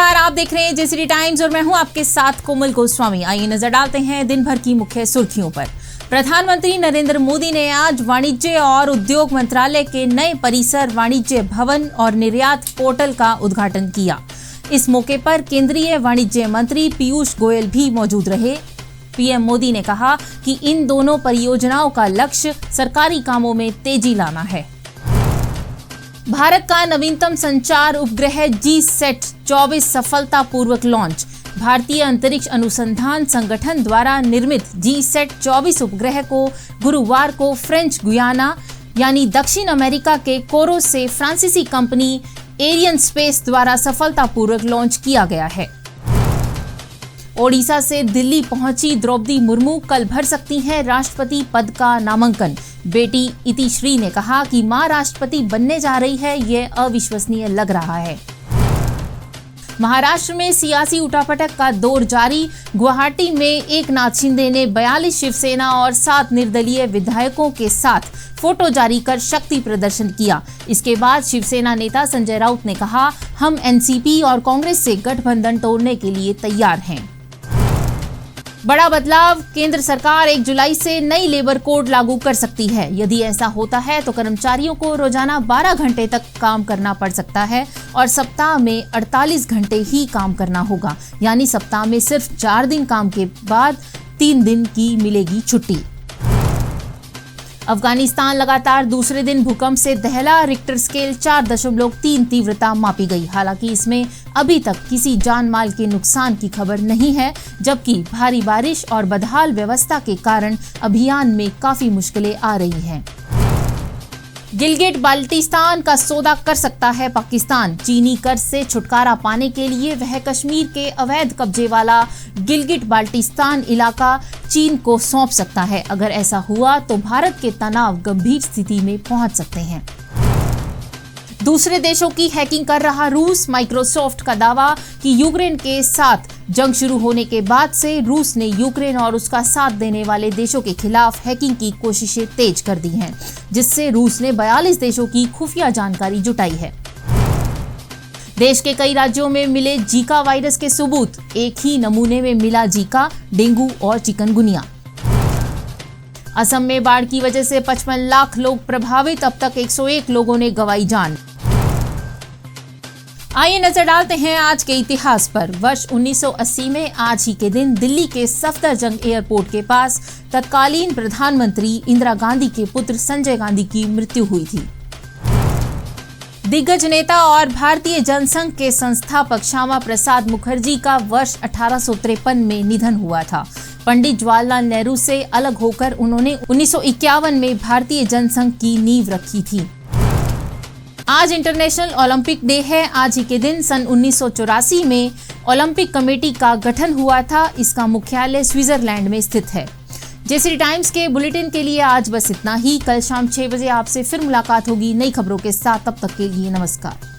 नमस्कार, आप देख रहे हैं जेसीडी टाइम्स और मैं हूं आपके साथ कोमल गोस्वामी। आइए नजर डालते हैं दिन भर की मुख्य सुर्खियों पर। प्रधानमंत्री नरेंद्र मोदी ने आज वाणिज्य और उद्योग मंत्रालय के नए परिसर वाणिज्य भवन और निर्यात पोर्टल का उद्घाटन किया। इस मौके पर केंद्रीय वाणिज्य मंत्री पीयूष गोयल भी मौजूद रहे। पीएम मोदी ने कहा कि इन दोनों परियोजनाओं का लक्ष्य सरकारी कामों में तेजी लाना है। भारत का नवीनतम संचार उपग्रह GSAT-24 सफलतापूर्वक लॉन्च। भारतीय अंतरिक्ष अनुसंधान संगठन द्वारा निर्मित GSAT-24 उपग्रह को गुरुवार को फ्रेंच गुयाना यानी दक्षिण अमेरिका के कोरो से फ्रांसीसी कंपनी एरियन स्पेस द्वारा सफलतापूर्वक लॉन्च किया गया है। ओडिशा से दिल्ली पहुंची द्रौपदी मुर्मू कल भर सकती हैं राष्ट्रपति पद का नामांकन। बेटी इतिश्री ने कहा कि मां राष्ट्रपति बनने जा रही है, यह अविश्वसनीय लग रहा है। महाराष्ट्र में सियासी उठापटक का दौर जारी। गुवाहाटी में एकनाथ शिंदे ने 42 शिवसेना और 7 निर्दलीय विधायकों के साथ फोटो जारी कर शक्ति प्रदर्शन किया। इसके बाद शिवसेना नेता संजय राउत ने कहा, हम एनसीपी और कांग्रेस से गठबंधन तोड़ने के लिए तैयार हैं। बड़ा बदलाव, केंद्र सरकार 1 जुलाई से नई लेबर कोड लागू कर सकती है। यदि ऐसा होता है तो कर्मचारियों को रोजाना 12 घंटे तक काम करना पड़ सकता है और सप्ताह में 48 घंटे ही काम करना होगा, यानी सप्ताह में सिर्फ 4 दिन काम के बाद 3 दिन की मिलेगी छुट्टी। अफगानिस्तान लगातार दूसरे दिन भूकंप से दहला। रिक्टर स्केल 4.3 तीव्रता मापी गई। हालांकि इसमें अभी तक किसी जान माल के नुकसान की खबर नहीं है, जबकि भारी बारिश और बदहाल व्यवस्था के कारण अभियान में काफी मुश्किलें आ रही हैं। गिलगिट बाल्टिस्तान का सौदा कर सकता है पाकिस्तान। चीनी कर्ज से छुटकारा पाने के लिए वह कश्मीर के अवैध कब्जे वाला गिलगिट बाल्टिस्तान इलाका चीन को सौंप सकता है। अगर ऐसा हुआ तो भारत के तनाव गंभीर स्थिति में पहुंच सकते हैं। दूसरे देशों की हैकिंग कर रहा रूस। माइक्रोसॉफ्ट का दावा कि यूक्रेन के साथ जंग शुरू होने के बाद से रूस ने यूक्रेन और उसका साथ देने वाले देशों के खिलाफ हैकिंग की कोशिशें तेज कर दी हैं, जिससे रूस ने 42 देशों की खुफिया जानकारी जुटाई है। देश के कई राज्यों में मिले जीका वायरस के सबूत। एक ही नमूने में मिला जीका, डेंगू और चिकनगुनिया। असम में बाढ़ की वजह से 55 लाख लोग प्रभावित। अब तक 101 लोगों ने गंवाई जान। आइए नजर डालते हैं आज के इतिहास पर। वर्ष 1980 में आज ही के दिन दिल्ली के सफदरजंग एयरपोर्ट के पास तत्कालीन प्रधानमंत्री इंदिरा गांधी के पुत्र संजय गांधी की मृत्यु हुई थी। दिग्गज नेता और भारतीय जनसंघ के संस्थापक श्यामा प्रसाद मुखर्जी का वर्ष 1853 में निधन हुआ था। पंडित जवाहरलाल नेहरू से अलग होकर उन्होंने 1951 में भारतीय जनसंघ की नींव रखी थी। आज इंटरनेशनल ओलंपिक डे है। आज ही के दिन सन 1984 में ओलंपिक कमेटी का गठन हुआ था। इसका मुख्यालय स्विट्जरलैंड में स्थित है। जेसीडी टाइम्स के बुलेटिन के लिए आज बस इतना ही। कल शाम 6 बजे आपसे फिर मुलाकात होगी नई खबरों के साथ। तब तक के लिए नमस्कार।